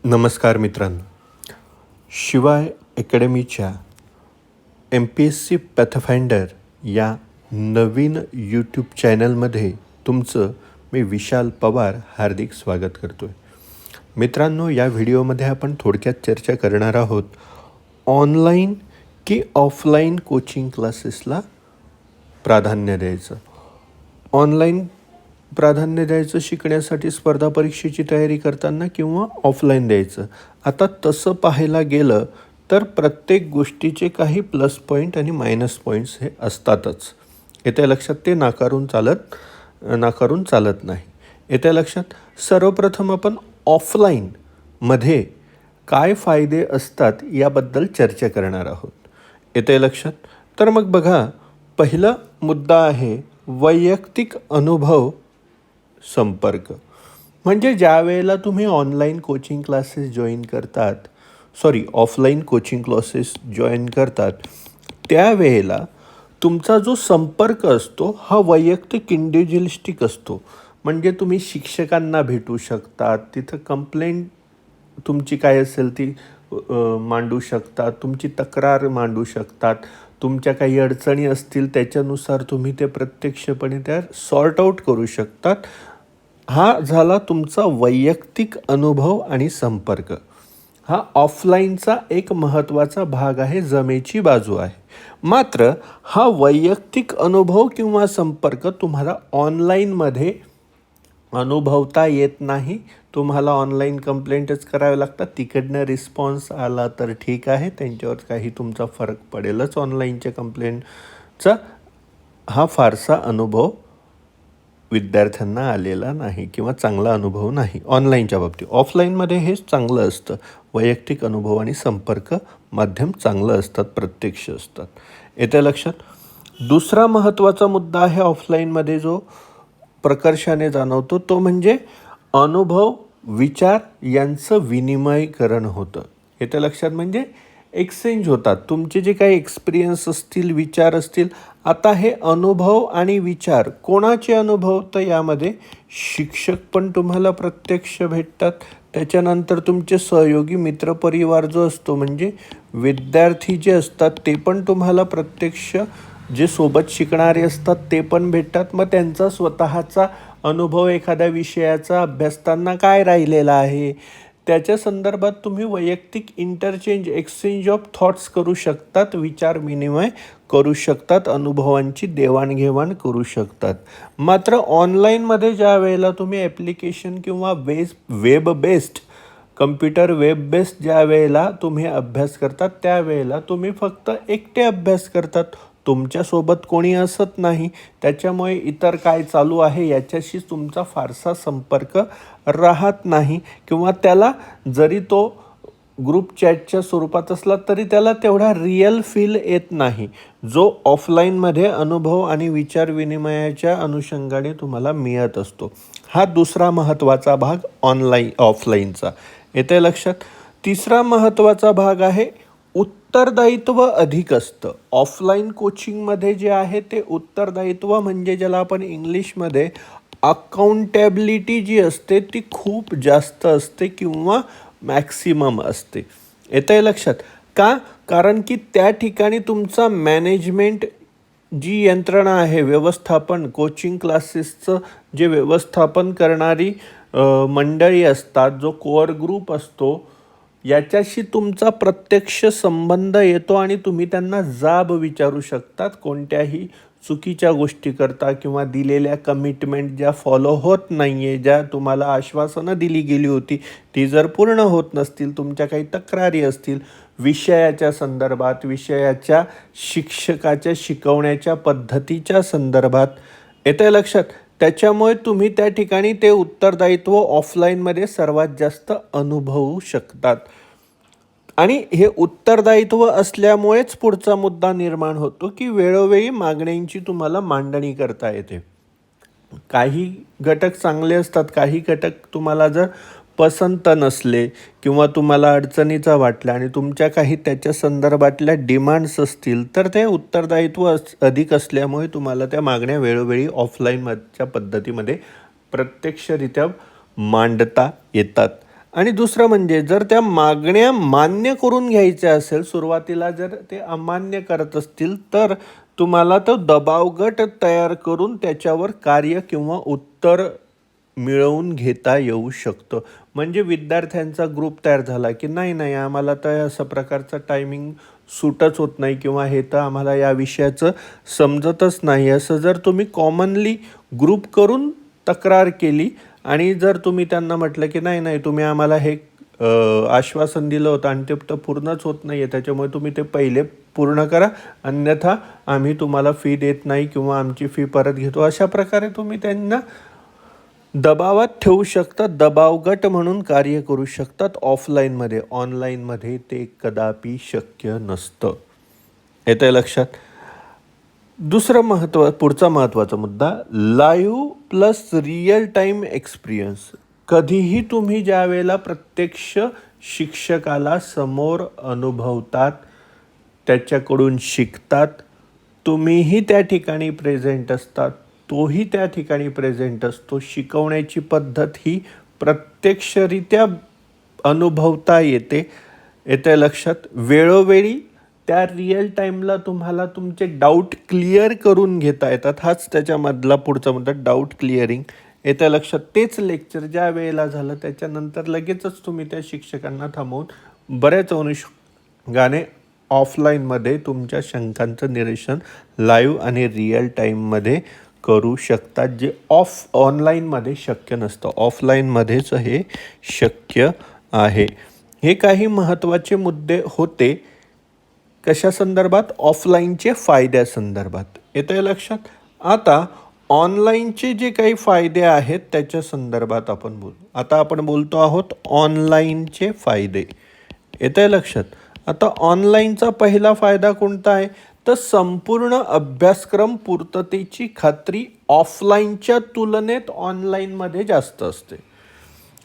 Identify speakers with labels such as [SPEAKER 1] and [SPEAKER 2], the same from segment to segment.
[SPEAKER 1] नमस्कार मित्रांनो, शिवाय अकॅडमीच्या MPSC पॅथफाइंडर या नवीन यूट्यूब चॅनलमध्ये तुमचं मी विशाल पवार हार्दिक स्वागत करतो आहे. मित्रांनो, या व्हिडिओमध्ये आपण थोडक्यात चर्चा करणार आहोत ऑनलाईन की ऑफलाईन कोचिंग क्लासेसला प्राधान्य द्यायचं. ऑनलाईन प्राधान्य द्यायचं शिकण्यासाठी स्पर्धा परीक्षेची तयारी करताना किंवा ऑफलाईन द्यायचं. आता तसं पाहायला गेलं तर प्रत्येक गोष्टीचे काही प्लस पॉईंट आणि मायनस पॉईंट्स हे असतातच. येत्या लक्षात ते नाकारून चालत नाही. येत्या लक्षात सर्वप्रथम आपण ऑफलाईनमध्ये काय फायदे असतात याबद्दल चर्चा करणार आहोत. येत्या लक्षात तर मग बघा, पहिला मुद्दा आहे वैयक्तिक अनुभव संपर्क. म्हणजे ज्या वेळेला तुम्ही ऑफलाईन कोचिंग क्लासेस जॉईन करतात त्यावेळेला तुमचा जो संपर्क असतो हा वैयक्तिक इंडिव्हिज्युअलिस्टिक असतो. म्हणजे तुम्ही शिक्षकांना भेटू शकतात, तिथं कंप्लेंट तुमची काय असेल ती मांडू शकतात, तुमची तक्रार मांडू शकतात, तुमच्या काही अडचणी असतील त्याच्यानुसार तुम्ही ते प्रत्यक्षपणे त्या सॉर्ट आऊट करू शकतात. हा झाला तुमचा वैयक्तिक अनुभव आणि संपर्क. हा ऑफलाईनचा एक महत्त्वाचा भाग आहे, जमेची बाजू आहे. मात्र हा वैयक्तिक अनुभव किंवा संपर्क तुम्हाला ऑनलाईनमध्ये अनुभवता येत नाही. तुम्हाला ऑनलाईन कंप्लेंटच करावे लागतात. तिकडनं रिस्पॉन्स आला तर ठीक आहे, त्यांच्यावर काही तुमचा फरक पडेलच. ऑनलाईनच्या कंप्लेंटचा हा फारसा अनुभव विद्यार्थ्यांना आलेला नाही किंवा चांगला अनुभव नाही ऑनलाईनच्या बाबतीत. ऑफलाईनमध्ये हे चांगलं असतं. वैयक्तिक अनुभव आणि संपर्क माध्यम चांगलं असतात, प्रत्यक्ष असतात. येत्या लक्षात दुसरा महत्त्वाचा मुद्दा आहे ऑफलाईनमध्ये जो प्रकर्षाने जाणवतो तो म्हणजे अनुभव, विचार यांचं विनिमयकरण होतं. येत्या लक्षात म्हणजे एक्सचेंज होतात. तुमचे जे काही एक्सपिरियन्स असतील, विचार असतील. आता हे अनुभव आणि विचार कोणाचे अनुभव, तर यामध्ये शिक्षक पण तुम्हाला प्रत्यक्ष भेटतात. त्याच्यानंतर तुमचे सहयोगी मित्रपरिवार जो असतो म्हणजे विद्यार्थी जे असतात ते पण तुम्हाला प्रत्यक्ष, जे सोबत शिकणारे असतात ते पण भेटतात. मग त्यांचा स्वतःचा अनुभव एखाद्या विषयाचा अभ्यासताना काय राहिलेला आहे त्याच्या संदर्भात तुम्ही वैयक्तिक एक्सचेंज ऑफ थॉट्स करू शकतात, विचार विनिमय करू शकतात, अनुभवांची देवाणघेवाण करू शकतात. मात्र ऑनलाईनमध्ये ज्या वेळेला तुम्ही ॲप्लिकेशन किंवा वेब बेस्ड ज्या वेळेला तुम्ही अभ्यास करतात त्यावेळेला तुम्ही फक्त एकटे अभ्यास करतात. तुमच्यासोबत कोणी असत नाही. त्याच्यामुळे इतर काय चालू आहे याच्याशी तुमचा फारसा संपर्क राहत नाही किंवा त्याला जरी तो ग्रुप चॅटच्या स्वरूपात असला तरी त्याला तेवढा रिअल फील येत नाही जो ऑफलाईनमध्ये अनुभव आणि विचार विनिमयाच्या अनुषंगाने तुम्हाला मिळत असतो. हा दुसरा महत्त्वाचा भाग ऑफलाईनचा. येते लक्षात. तिसरा महत्त्वाचा भाग आहे उत्तरदायित्व अधिक असतं. ऑफलाईन कोचिंगमध्ये जे आहे ते उत्तरदायित्व म्हणजे ज्याला आपण इंग्लिशमध्ये अकाउंटेबिलिटी जी असते ती खूप जास्त असते किंवा मॅक्सिमम असते. येतंय लक्षात. का? कारण की त्या ठिकाणी तुमचा मॅनेजमेंट जी यंत्रणा आहे, व्यवस्थापन, कोचिंग क्लासेसचं जे व्यवस्थापन करणारी मंडळी असतात, जो कोअर ग्रुप असतो, याच्याशी तुमचा प्रत्यक्ष संबंध येतो आणि तुम्ही त्यांना जाब विचारू शकतात. कोणत्याही चुकीच्या गोष्टी करता किंवा दिलेल्या कमिटमेंट ज्या फॉलो होत नाही आहे, ज्या तुम्हाला आश्वासनं दिली गेली होती ती जर पूर्ण होत नसतील, तुमच्या काही तक्रारी असतील विषयाच्या संदर्भात, विषयाच्या शिक्षकाच्या शिकवण्याच्या पद्धतीच्या संदर्भात, येतं लक्षात. त्याच्यामुळे तुम्ही त्या ठिकाणी ते उत्तरदायित्व ऑफलाईनमध्ये सर्वात जास्त अनुभवू शकतात. आणि हे उत्तरदायित्व असल्यामुळेच पुढचा मुद्दा निर्माण होतो की वेळोवेळी मागण्यांची तुम्हाला मांडणी करता येते. काही घटक चांगले असतात, काही घटक तुम्हाला जर पसंत नसले किंवा तुम्हाला अडचणीचा वाटला आणि तुमच्या काही त्याच्या संदर्भातल्या डिमांड्स असतील तर ते उत्तरदायित्व अधिक असल्यामुळे तुम्हाला त्या मागण्या वेळोवेळी ऑफलाईनच्या पद्धतीमध्ये प्रत्यक्षरित्या मांडता येतात. आणि दुसरं म्हणजे जर त्या मागण्या मान्य करून घ्यायच्या असेल, सुरुवातीला जर ते अमान्य करत असतील, तर तुम्हाला तो दबावगट तयार करून त्याच्यावर कार्य किंवा उत्तर मिळवून घेता येऊ शकतं. म्हणजे विद्यार्थ्यांचा ग्रुप तयार झाला की नाही आम्हाला तर असं प्रकारचं टायमिंग सूटच होत नाही किंवा हे तर आम्हाला या विषयाचं समजतच नाही, असं जर तुम्ही कॉमनली ग्रुप करून तक्रार केली आणि जर तुम्ही त्यांना म्हटलं की नाही तुम्ही आम्हाला हे आश्वासन दिलं होतं आणि ते तर पूर्णच होत नाही आहे, त्याच्यामुळे तुम्ही ते पहिले पूर्ण करा, अन्यथा आम्ही तुम्हाला फी देत नाही किंवा आमची फी परत घेतो, अशा प्रकारे तुम्ही त्यांना दबावात ठेवू शकतात, दबावगट म्हणून कार्य करू शकतात ऑफलाईनमध्ये. ऑनलाईनमध्ये ते कदापि शक्य नसतं. येतंय लक्षात? पुढचा महत्त्वाचा मुद्दा, live plus real time experience. कधीही तुम्ही ज्या वेळेला प्रत्यक्ष शिक्षकाला समोर अनुभवतात, त्याच्याकडून शिकतात, तुम्हीही त्या ठिकाणी प्रेझेंट असतात, तोही त्या ठिकाणी प्रेझेंट असतो. शिकवण्याची पद्धत ही प्रत्यक्षरित्या अनुभवता येते. येतं लक्षात? वेळोवेळी त्या रिअल टाईमला तुम्हाला तुमचे डाऊट क्लिअर करून घेता येतात. हाच त्याच्यामधला पुढचा मुद्दा, डाऊट क्लिअरिंग. येतं लक्षात? तेच लेक्चर ज्या वेळेला झालं त्याच्यानंतर लगेचच तुम्ही त्या शिक्षकांना थांबवून बऱ्याच अनुषंगाने ऑफलाईनमध्ये तुमच्या शंकांचं निरसन लाईव्ह आणि रिअल टाईममध्ये करू शकतात, जे ऑनलाईनमध्ये शक्य नसतं. ऑफलाईनमध्येच हे शक्य आहे. हे काही महत्त्वाचे मुद्दे होते. कशा संदर्भात? ऑफलाईनचे फायद्यासंदर्भात. येतंय लक्षात? आता ऑनलाईनचे जे काही फायदे आहेत त्याच्या संदर्भात आपण बोलू. आता आपण बोलतो आहोत ऑनलाईनचे फायदे. येतंय लक्षात? आता ऑनलाईनचा पहिला फायदा कोणता आहे? तर संपूर्ण अभ्यासक्रम पूर्ततेची खात्री ऑफलाईनच्या तुलनेत ऑनलाईनमध्ये जास्त असते.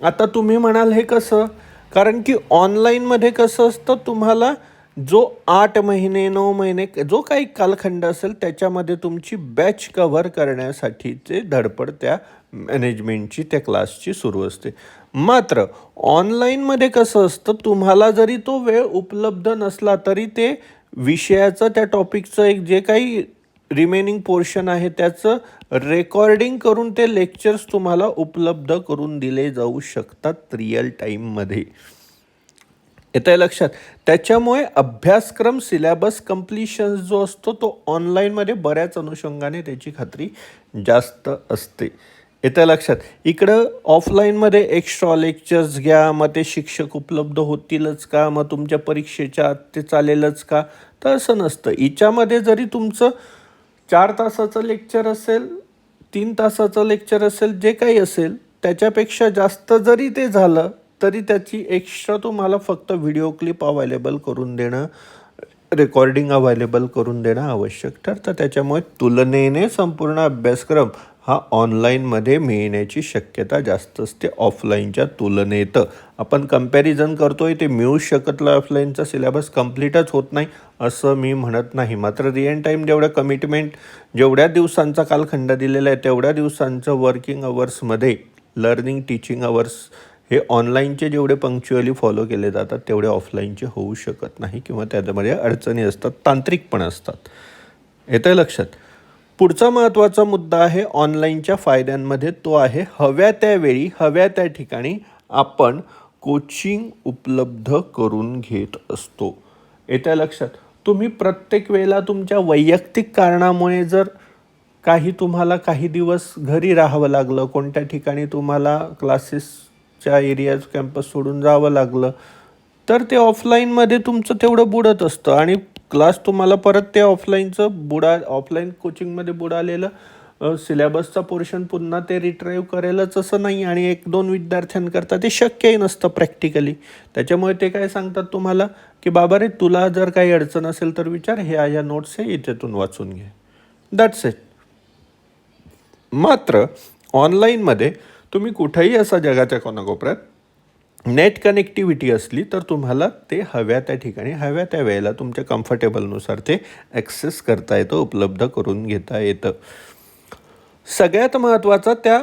[SPEAKER 1] आता तुम्ही म्हणाल हे कसं? कारण की ऑनलाईनमध्ये कसं असतं, तुम्हाला जो 8 महिने 9 महिने जो काही कालखंड असेल त्याच्यामध्ये तुमची बॅच कव्हर करण्यासाठीचे धडपड त्या मॅनेजमेंटची, त्या क्लासची सुरू असते. मात्र ऑनलाईनमध्ये कसं असतं, तुम्हाला जरी तो वेळ उपलब्ध नसला तरी ते विषयाचं, त्या टॉपिकचं एक जे काही रिमेनिंग पोर्शन आहे त्याचं रेकॉर्डिंग करून ते लेक्चर्स तुम्हाला उपलब्ध करून दिले जाऊ शकतात रिअल टाईममध्ये. येतंय लक्षात? त्याच्यामुळे अभ्यासक्रम सिलेबस कम्प्लिशन जो असतो तो ऑनलाईनमध्ये बऱ्याच अनुषंगाने त्याची खात्री जास्त असते. येतं लक्षात? इकडं ऑफलाईनमध्ये एक्स्ट्रा लेक्चर्स घ्या, मग ते शिक्षक उपलब्ध होतीलच का, मग तुमच्या परीक्षेच्या आत ते चालेलच का, तर असं नसतं. हिच्यामध्ये जरी तुमचं 4 तासाचं लेक्चर असेल, 3 तासाचं लेक्चर असेल, जे काही असेल त्याच्यापेक्षा जास्त जरी ते झालं तरी त्याची एक्स्ट्रा तुम्हाला फक्त व्हिडिओ क्लिप अवेलेबल करून देणं, रेकॉर्डिंग अवेलेबल करून देणं आवश्यक ठरतं. त्याच्यामुळे तुलनेने संपूर्ण अभ्यासक्रम हा ऑनलाईनमध्ये मिळण्याची शक्यता जास्त असते ऑफलाईनच्या तुलनेत. आपण कंपॅरिझन करतोय ते मिळू शकतलं, ऑफलाईनचा सिलेबस कम्प्लीटच होत नाही असं मी म्हणत नाही. मात्र रिअल टाईम जेवढं कमिटमेंट, जेवढ्या दिवसांचा कालखंड दिलेला आहे तेवढ्या दिवसांचं वर्किंग अवर्समध्ये लर्निंग टीचिंग अवर्स हे ऑनलाईनचे जेवढे पंक्च्युअली फॉलो केले जातात तेवढे ऑफलाईनचे होऊ शकत नाही किंवा त्याच्यामध्ये अडचणी असतात, तांत्रिक पण असतात. येतं लक्षात? पुढचा महत्त्वाचा मुद्दा आहे ऑनलाईनच्या फायद्यांमध्ये, तो आहे हव्या त्यावेळी हव्या त्या ठिकाणी आपण कोचिंग उपलब्ध करून घेत असतो. येतं लक्षात? तुम्ही प्रत्येक वेळेला तुमच्या वैयक्तिक कारणामुळे जर तुम्हाला काही दिवस घरी राहावं लागलं, कोणत्या ठिकाणी तुम्हाला क्लासेसच्या एरियाज कॅम्पस सोडून जावं लागलं, तर ते ऑफलाईनमध्ये तुमचं तेवढं बुडत असतं आणि क्लास तुम्हाला परत ते ऑफलाईन कोचिंगमध्ये बुडालेलं सिलेबसचा पोर्शन पुन्हा ते रिट्राईव्ह करेलच असं नाही आणि 1-2 विद्यार्थ्यांकरता ते शक्यही नसतं प्रॅक्टिकली. त्याच्यामुळे ते काय सांगतात तुम्हाला की बाबा रे, तुला जर काही अडचण असेल तर विचार, ह्या नोट्स आहे इथेतून वाचून घे, दॅट्स इट. मात्र ऑनलाईनमध्ये तुम्ही कुठेही असा जगाच्या कोनाकोपऱ्यात नेट कनेक्टिव्हिटी असली तर तुम्हाला ते हव्या त्या ठिकाणी हव्या त्या वेळेला तुमच्या कम्फर्टेबलनुसार ते ॲक्सेस करता येतं, उपलब्ध करून घेता येतं. सगळ्यात महत्त्वाचा, त्या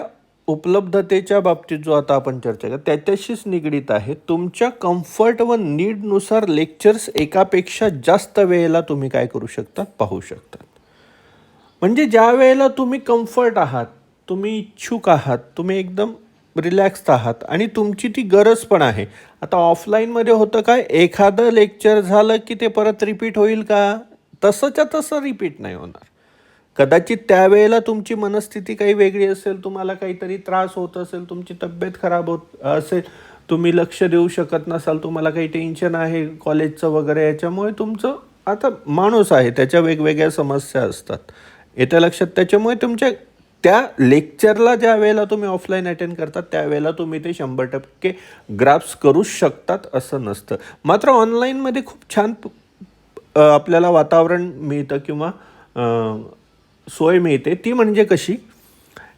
[SPEAKER 1] उपलब्धतेच्या बाबतीत जो आता आपण चर्चा केला त्याच्याशीच निगडीत आहे. तुमच्या कम्फर्ट व नीडनुसार लेक्चर्स एकापेक्षा जास्त वेळेला तुम्ही काय करू शकतात, पाहू शकतात. म्हणजे ज्या वेळेला तुम्ही कम्फर्ट आहात, तुम्ही इच्छुक आहात, तुम्ही एकदम रिलॅक्स्ड आहात आणि तुमची ती गरज पण आहे. आता ऑफलाईनमध्ये होतं काय, एखादं लेक्चर झालं की ते परत रिपीट होईल का? तसंच्या तसं रिपीट नाही होणार. कदाचित त्यावेळेला तुमची मनस्थिती काही वेगळी असेल, तुम्हाला काहीतरी त्रास होत असेल, तुमची तब्येत खराब होत असेल, तुम्ही लक्ष देऊ शकत नसाल, तुम्हाला काही टेन्शन आहे कॉलेजचं वगैरे, याच्यामुळे तुमचं, आता माणूस आहे त्याच्या वेगवेगळ्या समस्या असतात, येत्या लक्षात. त्याच्यामुळे तुमच्या त्या लेक्चरला ज्या वेळेला तुम्ही ऑफलाईन अटेंड करतात त्यावेळेला तुम्ही ते 100% ग्रास्प करू शकतात असं नसतं. मात्र ऑनलाईनमध्ये खूप छान आपल्याला वातावरण मिळतं किंवा सोय मिळते. ती म्हणजे कशी,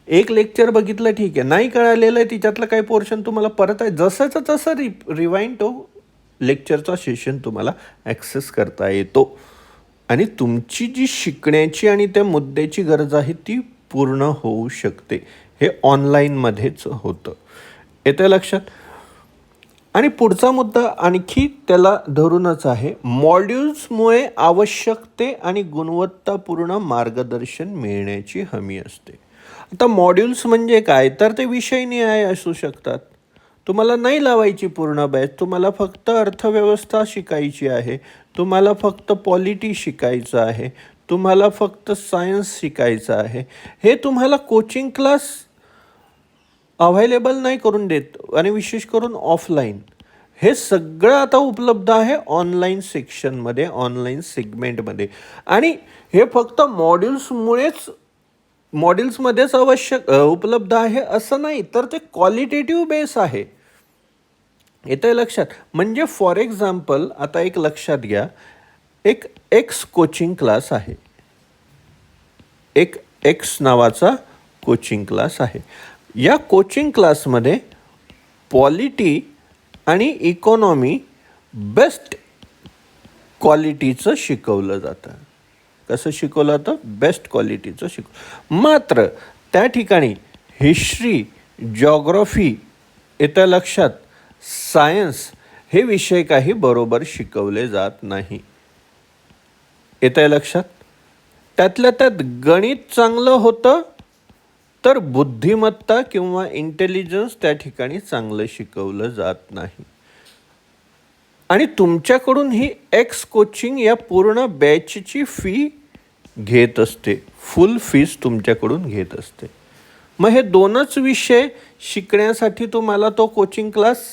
[SPEAKER 1] एक लेक्चर बघितलं ठीक आहे, नाही कळालेलं आहे तिच्यातलं काही पोर्शन तुम्हाला परत आहे जसंचं तसं रिवाइंड तो लेक्चरचा सेशन तुम्हाला ॲक्सेस करता येतो आणि तुमची जी शिकण्याची आणि त्या मुद्द्याची गरज आहे ती पूर्ण होऊ शकते. हे ऑनलाईनमध्येच होतं, येतं लक्षात. आणि पुढचा मुद्दा आणखी त्याला धरूनच आहे, मॉड्यूल्समुळे आवश्यकते आणि गुणवत्तापूर्ण मार्गदर्शन मिळण्याची हमी असते. आता मॉड्यूल्स म्हणजे काय, तर ते विषयनिहाय असू शकतात. तुम्हाला नाही लावायची पूर्ण बॅच, तुम्हाला फक्त अर्थव्यवस्था शिकायची आहे, तुम्हाला फक्त पॉलिटी शिकायचं आहे, तुम्हाला फक्त सायन्स शिकायचं आहे, हे तुम्हाला कोचिंग क्लास अव्हेलेबल नाही करून देत. आणि विशेष करून ऑफलाईन हे सगळं आता उपलब्ध आहे ऑनलाईन सेक्शनमध्ये, ऑनलाईन सेगमेंटमध्ये. आणि हे फक्त मॉड्यूल्समध्येच उपलब्ध आहे असं नाही, तर ते क्वालिटेटिव्ह बेस आहे, येतं लक्षात. म्हणजे फॉर एक्झाम्पल आता एक लक्षात घ्या, एक एक्स कोचिंग क्लास आहे, एक एक्स नावाचा कोचिंग क्लास आहे. या कोचिंग क्लासमध्ये पॉलिटी आणि इकॉनॉमी बेस्ट क्वालिटीचं शिकवलं जातं. कसं शिकवलं जातं, बेस्ट क्वालिटीचं मात्र त्या ठिकाणी हिस्ट्री, जॉग्रफी, येतं लक्षात, सायन्स हे विषय काही बरोबर शिकवले जात नाही, येतं लक्षात. त्यातल्या त्यात गणित चांगलं होतं तर बुद्धिमत्ता किंवा इंटेलिजन्स त्या ठिकाणी चांगलं शिकवलं जात नाही. आणि तुमच्याकडून ही एक्स कोचिंग या पूर्ण बॅचची फी घेत असते, फुल फीस तुमच्याकडून घेत असते. मग हे दोनच विषय शिकण्यासाठी तुम्हाला तो कोचिंग क्लास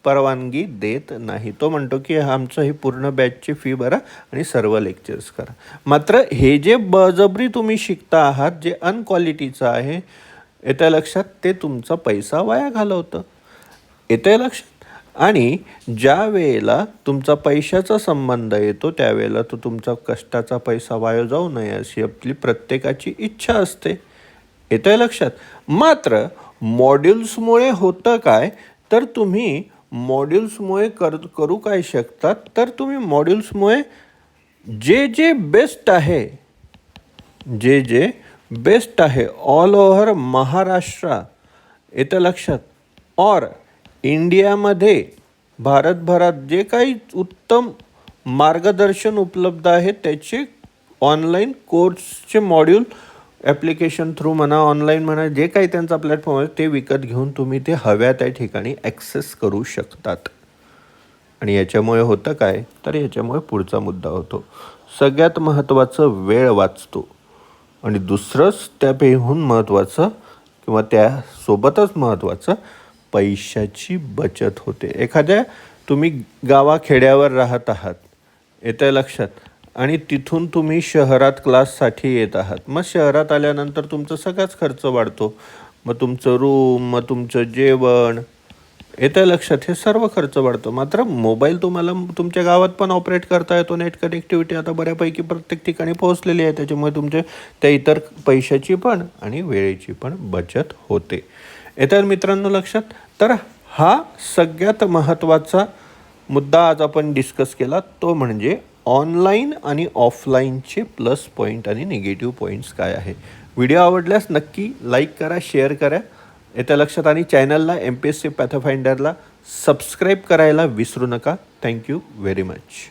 [SPEAKER 1] परवानगी देत नाही. तो म्हणतो की आमचं ही पूर्ण बॅचची फी भरा आणि सर्व लेक्चर्स करा. मात्र हे जे बळजबरी तुम्ही शिकता आहात, जे अनक्वालिटीचं आहे, येतं लक्षात, ते तुमचा पैसा वाया घालवतं, येतं लक्षात. आणि ज्या वेळेला तुमचा पैशाचा संबंध येतो त्यावेळेला तो तुमचा कष्टाचा पैसा वाया जाऊ नये अशी आपली प्रत्येकाची इच्छा असते, येतं लक्षात. मात्र मॉड्यूल्समुळे होतं काय, तर तुम्ही मॉड्यूल्समुळे करू काय शकतात, तर तुम्ही मॉड्यूल्समुळे जे बेस्ट आहे, जे बेस्ट आहे ऑल ओव्हर महाराष्ट्र, येतं लक्षात, और इंडियामध्ये, भारतभरात जे काही उत्तम मार्गदर्शन उपलब्ध आहे त्याचे ऑनलाईन कोर्सचे मॉड्यूल ॲप्लिकेशन थ्रू म्हणा, ऑनलाईन म्हणा, जे काही त्यांचा प्लॅटफॉर्म आहे ते विकत घेऊन तुम्ही ते हव्या त्या ठिकाणी ॲक्सेस करू शकतात. आणि याच्यामुळे होतं काय, तर याच्यामुळे पुढचा मुद्दा होतो, सगळ्यात महत्त्वाचं वेळ वाचतो. आणि दुसरंच त्यापेहून महत्त्वाचं किंवा त्यासोबतच महत्त्वाचं, पैशाची बचत होते. एखाद्या तुम्ही गावाखेड्यावर राहत आहात, येतं लक्षात, आणि तिथून तुम्ही शहरात क्लाससाठी येत आहात. मग शहरात आल्यानंतर तुमचा सगळाच खर्च वाढतो. मग तुमचं रूम, मग तुमचं जेवण, येतं लक्षात, हे सर्व खर्च वाढतो. मात्र मोबाईल तुम्हाला तुमच्या गावात पण ऑपरेट करता येतो, नेट कनेक्टिव्हिटी आता बऱ्यापैकी प्रत्येक ठिकाणी पोहोचलेली आहे, त्याच्यामुळे तुमच्या त्या इतर पैशाची पण आणि वेळेची पण बचत होते, येतं मित्रांनो लक्षात. तर हा सगळ्यात महत्त्वाचा मुद्दा आज आपण डिस्कस केला, तो म्हणजे ऑनलाईन आणि ऑफलाईनचे प्लस पॉईंट आणि निगेटिव्ह पॉईंट्स काय आहे. व्हिडिओ आवडल्यास नक्की लाईक करा, शेअर करा येत्या लक्षात आणि चॅनलला MPSC पॅथोफाइंडरला सबस्क्राईब करायला विसरू नका. Thank you very much.